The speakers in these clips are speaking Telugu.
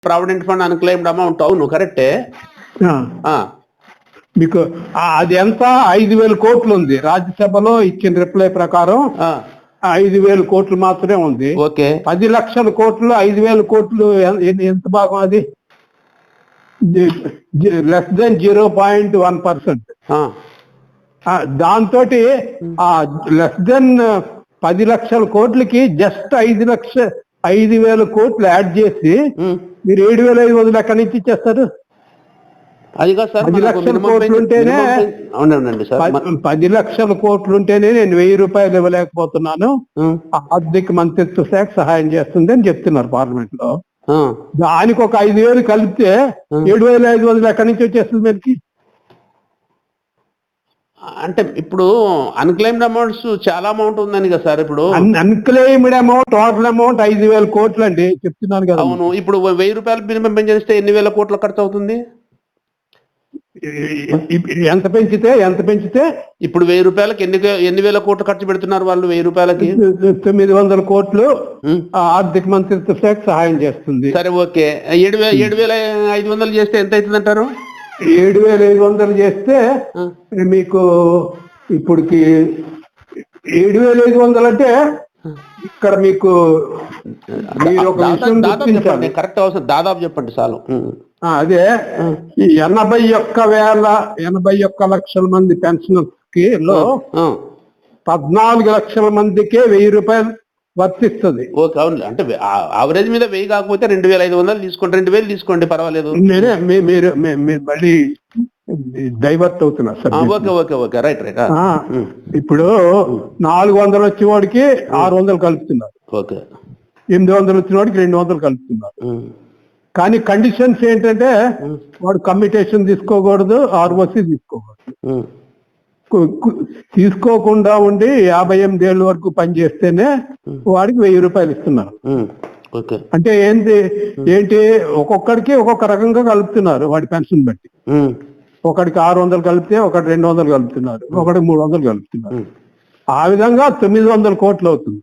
Provident fund unclaimed amount. అవును, కరెక్టే. మీకు అది ఎంత 5,000 కోట్లు ఉంది. రాజ్యసభలో ఇచ్చిన రిప్లై ప్రకారం 5,000 కోట్లు మాత్రమే ఉంది. ఓకే, 10 లక్షల కోట్లు 5,000 కోట్లు ఎంత భాగం? అది లెస్ దెన్ 0.1%. దాంతో లెస్ దెన్ 10 లక్షల కోట్లకి జస్ట్ 5,000 కోట్లు యాడ్ చేసి మీరు 7,500 ఎక్కడి నుంచి ఇచ్చేస్తారు? అది కాదు సార్, 10 లక్షల కోట్లు ఉంటేనే, అవునండి సార్, 10 లక్షల కోట్లు ఉంటేనే నేను 1,000 రూపాయలు ఇవ్వలేకపోతున్నాను, ఆర్థిక మంత్రిత్వ శాఖ సహాయం చేస్తుంది అని చెప్తున్నారు పార్లమెంట్ లో. దానికి ఒక 5,000 కలిపితే 7,500 ఎక్కడి నుంచి వచ్చేస్తుంది మనకి? అంటే ఇప్పుడు అన్క్లెయిమ్డ్ అమౌంట్స్ చాలా అమౌంట్ ఉందని కదా సార్. ఇప్పుడు అన్క్లెయిమ్డ్ అమౌంట్ టోటల్ అమౌంట్ 5,000 కోట్లు అండి, చెప్తున్నాను కదా. అవును, ఇప్పుడు 1,000 రూపాయలు మినిమం పెంచేస్తే ఎన్ని వేల కోట్ల ఖర్చు అవుతుంది? ఎంత పెంచితే ఇప్పుడు 1,000 రూపాయలకి ఎన్ని వేల కోట్లు ఖర్చు పెడుతున్నారు వాళ్ళు? 1,000 రూపాయలకి 900 కోట్లు ఆర్థిక మంత్రిత్వ శాఖ సహాయం చేస్తుంది. సరే, ఓకే. 7,500 చేస్తే ఎంత అవుతుంది అంటారు? 7,500 చేస్తే మీకు ఇప్పటికి 7,500 అంటే ఇక్కడ మీకు మీరు ఒక విషయం గుర్తించాలి. కరెక్ట్ అవసరం దాదాపు చెప్పండి చాలు. అదే ఈ 81 లక్షల మంది పెన్షనర్స్ కి లో 14 లక్షల మందికే 1,000 రూపాయలు వర్తిస్తుంది. ఓకే, అవును. అంటే యావరేజ్ మీద 1,000 కాకపోతే 2,500 తీసుకోండి, 2,000 తీసుకోండి, పర్వాలేదు. మీరు మళ్ళీ డైవర్ట్ అవుతున్నారు సార్. Okay, right. ఇప్పుడు 400 వచ్చేవాడికి 600 కలుపుతున్నారు. ఓకే, 800 వచ్చినవాడికి 200 కలుపుతున్నారు. కానీ కండిషన్స్ ఏంటంటే వాడు కమ్యూటేషన్ తీసుకోకూడదు, ఆర్ఓసి తీసుకోకుండా ఉండి 58 ఏళ్ళ వరకు పనిచేస్తేనే వాడికి 1,000 రూపాయలు ఇస్తున్నారు. అంటే ఏంటి ఒక్కొక్కడికి ఒక్కొక్క రకంగా కలుపుతున్నారు వాడి పెన్షన్ బట్టి. ఒకడికి 600 కలిపితే ఒకటి 200 కలుపుతున్నారు, ఒకటి 300 కలుపుతున్నారు. ఆ విధంగా 900 కోట్లు అవుతుంది.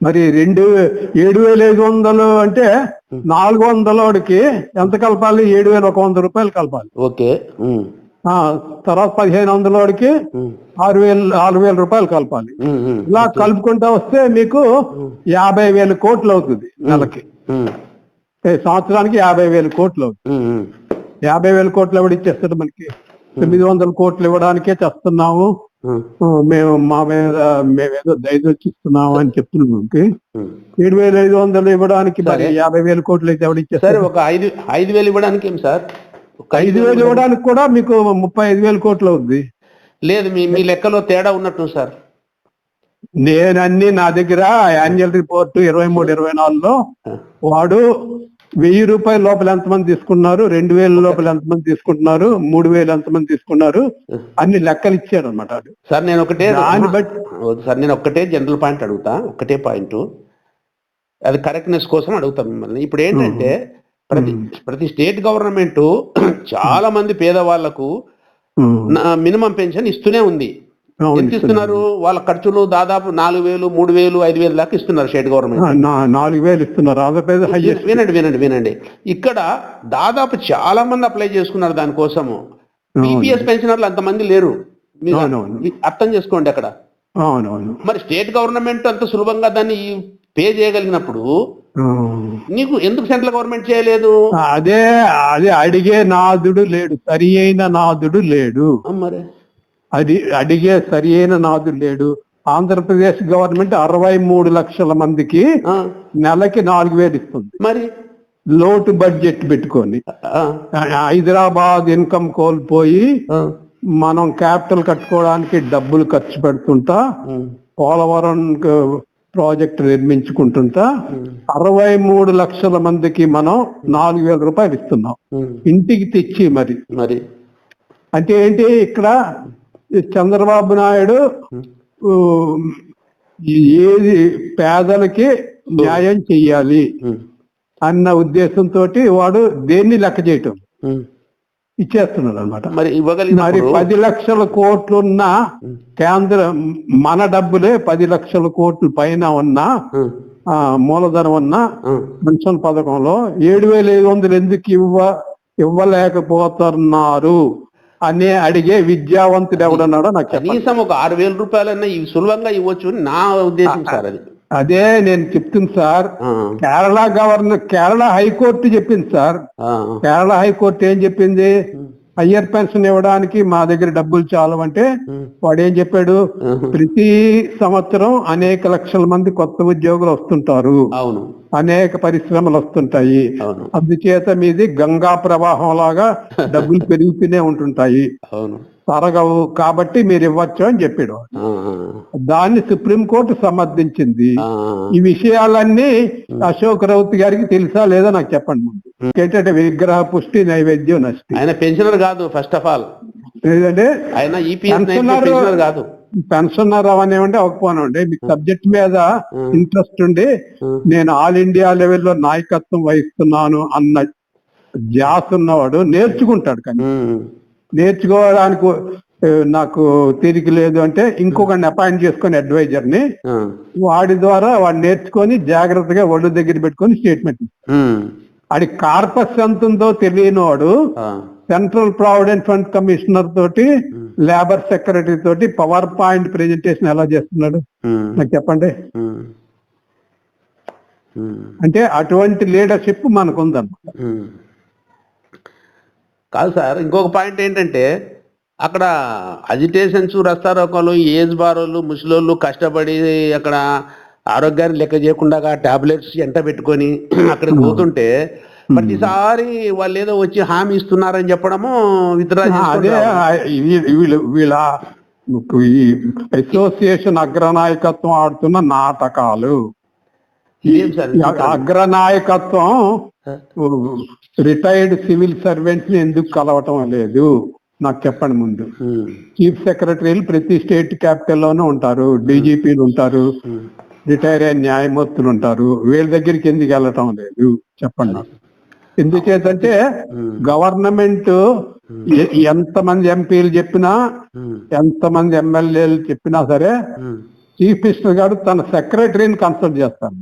మరి 7,500 అంటే 400కి ఎంత కలపాలి? 7,100 రూపాయలు కలపాలి. ఓకే. తర్వాత 1,500కి 6,000 రూపాయలు కలపాలి. ఇలా కలుపుకుంటా వస్తే మీకు 50,000 కోట్లు అవుతుంది నెలకి. సంవత్సరానికి 50,000 కోట్లు అవుతుంది. 50,000 కోట్లు ఎవడు ఇచ్చేస్తాడు మనకి? 900 కోట్లు ఇవ్వడానికే చేస్తున్నాము మేము, మేమేదో దయదొచ్చిస్తున్నాము అని చెప్తున్నాం. 7,500 ఇవ్వడానికి 50,000 కోట్లు అయితే ఎవడు ఇచ్చేస్తారు? ఒక 5,000 ఇవ్వడానికి ఏం సార్? 5,000 ఇవ్వడానికి కూడా మీకు 35,000 కోట్లు అవుద్ది. లేదు, మీ లెక్కలో తేడా ఉన్నట్టు సార్. నా దగ్గర యాన్యువల్ రిపోర్ట్ 23-24లో వాడు 1,000 రూపాయల లోపల ఎంతమంది తీసుకున్నారు, 2,000 లోపల ఎంతమంది తీసుకుంటున్నారు, 3,000 ఎంతమంది తీసుకున్నారు, అన్ని లెక్కలు ఇచ్చాడు అనమాట. సార్ నేను ఒక్కటే జనరల్ పాయింట్ అడుగుతా, ఒక్కటే పాయింట్, అది కరెక్ట్నెస్ కోసం అడుగుతాం మిమ్మల్ని. ఇప్పుడు ఏంటంటే ప్రతి స్టేట్ గవర్నమెంట్ చాలా మంది పేదవాళ్లకు మినిమం పెన్షన్ ఇస్తూనే ఉంది. ఎంత ఇస్తున్నారు? వాళ్ళ ఖర్చులు దాదాపు 4,000, 3,000, 5,000 దాకా ఇస్తున్నారు స్టేట్ గవర్నమెంట్. 4,000 ఇస్తున్నారు. వినండి, ఇక్కడ దాదాపు చాలా మంది అప్లై చేసుకున్నారు దానికోసము. పిపిఎస్ పెన్షనర్లు అంతమంది లేరు, అర్థం చేసుకోండి అక్కడ. మరి స్టేట్ గవర్నమెంట్ అంత సులభంగా దాన్ని పే చేయగలిగినప్పుడు నీకు ఎందుకు సెంట్రల్ గవర్నమెంట్ చేయలేదు? అదే అడిగే నాదుడు లేడు, సరి అయిన నాదుడు లేడు. మరి అడిగే సరి అయిన నాదుడు లేడు. ఆంధ్రప్రదేశ్ గవర్నమెంట్ 63 లక్షల మందికి నెలకి 4,000 ఇస్తుంది. మరి లోటు బడ్జెట్ పెట్టుకొని హైదరాబాద్ ఇన్కమ్ కోల్పోయి మనం క్యాపిటల్ కట్టుకోవడానికి డబ్బులు ఖర్చు పెడుతుంటా, పోలవరం ప్రాజెక్టు నిర్మించుకుంటుంటా 63 లక్షల మందికి మనం 4,000 రూపాయలు ఇస్తున్నాం ఇంటికి తెచ్చి. మరి అంటే ఏంటి? ఇక్కడ చంద్రబాబు నాయుడు ఏది పేదలకి న్యాయం చెయ్యాలి అన్న ఉద్దేశంతో వాడు దేన్ని లెక్క చేయటం ఇచ్చేస్తున్నాడు అనమాట. మరి 10 లక్షల కోట్లున్న కేంద్ర మన డబ్బులే 10 లక్షల కోట్ల పైన ఉన్న మూలధనం ఉన్న పెన్షన్ పథకంలో 7,500 ఎందుకు ఇవ్వలేకపోతున్నారు అని అడిగే విద్యావంతుడు ఎవడన్నాడో నాకు కనీసం ఒక 6,000 రూపాయలన్నా ఇవి సులభంగా ఇవ్వచ్చు నా ఉద్దేశం సార్. అది అదే నేను చెప్తుంది సార్. కేరళ హైకోర్టు చెప్పింది సార్. కేరళ హైకోర్టు ఏం చెప్పింది? హయ్యర్ పెన్షన్ ఇవ్వడానికి మా దగ్గర డబ్బులు చాలవంటే వాడు ఏం చెప్పాడు? ప్రతి సంవత్సరం అనేక లక్షల మంది కొత్త ఉద్యోగులు వస్తుంటారు, అనేక పరిశ్రమలు వస్తుంటాయి, అందుచేత మీది గంగా ప్రవాహం లాగా డబ్బులు పెరుగుతూనే ఉంటుంటాయి, తరగవు, కాబట్టి మీరు ఇవ్వచ్చు అని చెప్పాడు. దాన్ని సుప్రీంకోర్టు సమర్థించింది. ఈ విషయాలన్నీ అశోక్ రౌత్ గారికి తెలుసా లేదా నాకు చెప్పండి ముందు. ఏంటంటే విగ్రహ పుష్టి నైవేద్యం నష్టి. ఆయన పెన్షనర్ కాదు ఫస్ట్ ఆఫ్ ఆల్. లేదంటే ఆయన కాదు, పెన్షనర్ అవనివ్వండి అవ్వకపోనండి, మీకు సబ్జెక్ట్ మీద ఇంట్రెస్ట్ ఉండి నేను ఆల్ ఇండియా లెవెల్లో నాయకత్వం వహిస్తున్నాను అన్న ధ్యాస ఉన్నవాడు నేర్చుకుంటాడు. కానీ నేర్చుకోవడానికి నాకు తీరిక లేదు అంటే ఇంకొకరిని అపాయింట్ చేసుకుని అడ్వైజర్ ని, వాడి ద్వారా వాడు నేర్చుకొని జాగ్రత్తగా ఒళ్ళు దగ్గర పెట్టుకొని స్టేట్మెంట్ అది కార్పస్ ఎంత ఉందో తెలియని వాడు సెంట్రల్ ప్రావిడెంట్ ఫండ్ కమిషనర్ తోటి లేబర్ సెక్రటరీ తోటి పవర్ పాయింట్ ప్రెజెంటేషన్ ఎలా చేస్తున్నాడు నాకు చెప్పండి. అంటే అటువంటి లీడర్షిప్ మనకు ఉందన్నమాట. కాదు సార్, ఇంకొక పాయింట్ ఏంటంటే అక్కడ అజిటేషన్స్, రస్తారోకోలు, ఏజ్ బారోళ్ళు, ముసలోళ్ళు కష్టపడి అక్కడ ఆరోగ్యాన్ని లెక్క చేయకుండా టాబ్లెట్స్ ఎంట పెట్టుకొని అక్కడికి పోతుంటే ప్రతిసారి వాళ్ళు ఏదో వచ్చి హామీ ఇస్తున్నారని చెప్పడము విత్డ్రా. అదే వీళ్ళ అసోసియేషన్ అగ్రనాయకత్వం ఆడుతున్న నాటకాలు. అగ్రనాయకత్వం రిటైర్డ్ సివిల్ సర్వెంట్స్ ని ఎందుకు కలవటం లేదు నాకు చెప్పండి ముందు. చీఫ్ సెక్రటరీలు ప్రతి స్టేట్ క్యాపిటల్ లోనూ ఉంటారు, డీజీపీలు ఉంటారు, రిటైర్ అయిన న్యాయమూర్తులు ఉంటారు, వీళ్ళ దగ్గరికి ఎందుకు వెళ్ళటం లేదు చెప్పండి నాకు. ఎందుచేతంటే గవర్నమెంట్ ఎంతమంది ఎంపీలు చెప్పినా, ఎంతమంది ఎమ్మెల్యేలు చెప్పినా సరే చీఫ్ మినిస్టర్ గారు తన సెక్రటరీని కన్సల్ట్ చేస్తాను.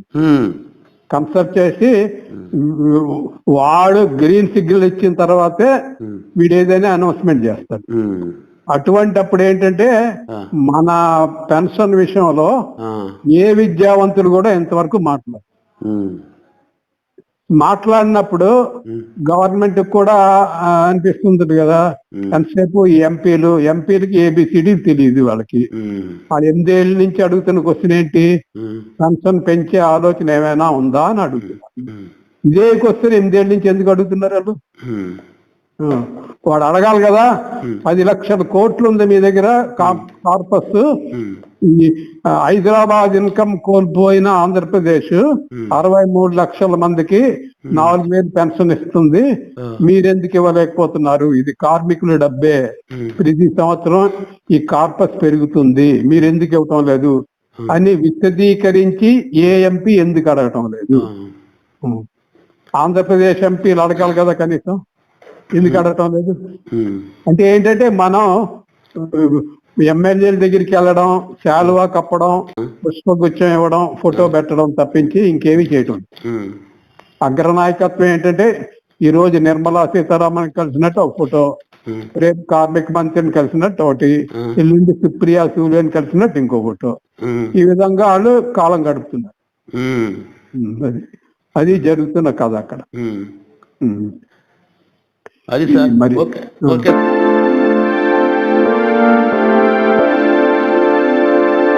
కన్సల్ట్ చేసి వాడు గ్రీన్ సిగ్నల్ ఇచ్చిన తర్వాతే వీడు ఏదైనా అనౌన్స్మెంట్ చేస్తాడు. అటువంటి అప్పుడు ఏంటంటే మన పెన్షన్ విషయంలో ఏ విద్యావంతులు కూడా ఎంతవరకు మాట్లాడినప్పుడు గవర్నమెంట్ కూడా అనిపిస్తుంది కదా, ఎంతసేపు ఈ ఎంపీలకి ఏబిసిడి తెలియదు వాళ్ళకి. వాళ్ళు 8 ఏళ్ళ నుంచి అడుగుతున్న క్వశ్చన్ ఏంటి? పెన్షన్ పెంచే ఆలోచన ఏమైనా ఉందా అని అడుగుతున్నారు. ఇదే క్వశ్చన్ 8 ఏళ్ళ నుంచి ఎందుకు అడుగుతున్నారు వాళ్ళు? వాడు అడగాలి కదా, 10 లక్షల కోట్లు ఉంది మీ దగ్గర కార్పస్, హైదరాబాద్ ఇన్కమ్ కోల్పోయిన ఆంధ్రప్రదేశ్ 63 లక్షల మందికి 4,000 పెన్షన్ ఇస్తుంది, మీరెందుకు ఇవ్వలేకపోతున్నారు? ఇది కార్మికుల డబ్బే, ప్రతి సంవత్సరం ఈ కార్పస్ పెరుగుతుంది, మీరెందుకు ఇవ్వటం లేదు అని విశదీకరించి ఏ ఎంపీ ఎందుకు అడగటం లేదు? ఆంధ్రప్రదేశ్ ఎంపీలు అడగాలి కదా కనీసం, ఎందుకు అడగటం లేదు? అంటే ఏంటంటే మనం ఎమ్మెల్యేల దగ్గరికి వెళ్ళడం, శాలువా కప్పడం, పుష్పగుచ్చం ఇవ్వడం, ఫోటో పెట్టడం తప్పించి ఇంకేమీ చేయటం. అగ్రనాయకత్వం ఏంటంటే ఈ రోజు నిర్మలా సీతారామన్ కలిసినట్టు ఒక ఫోటో, రేపు కార్మిక మంత్రిని కలిసినట్టు ఒకటి, ఎల్లుండి సుప్రియా సూలేని కలిసినట్టు ఇంకో ఫోటో. ఈ విధంగా వాళ్ళు కాలం గడుపుతున్నారు. అది జరుగుతున్న కథ అక్కడ. అది సార్. మరి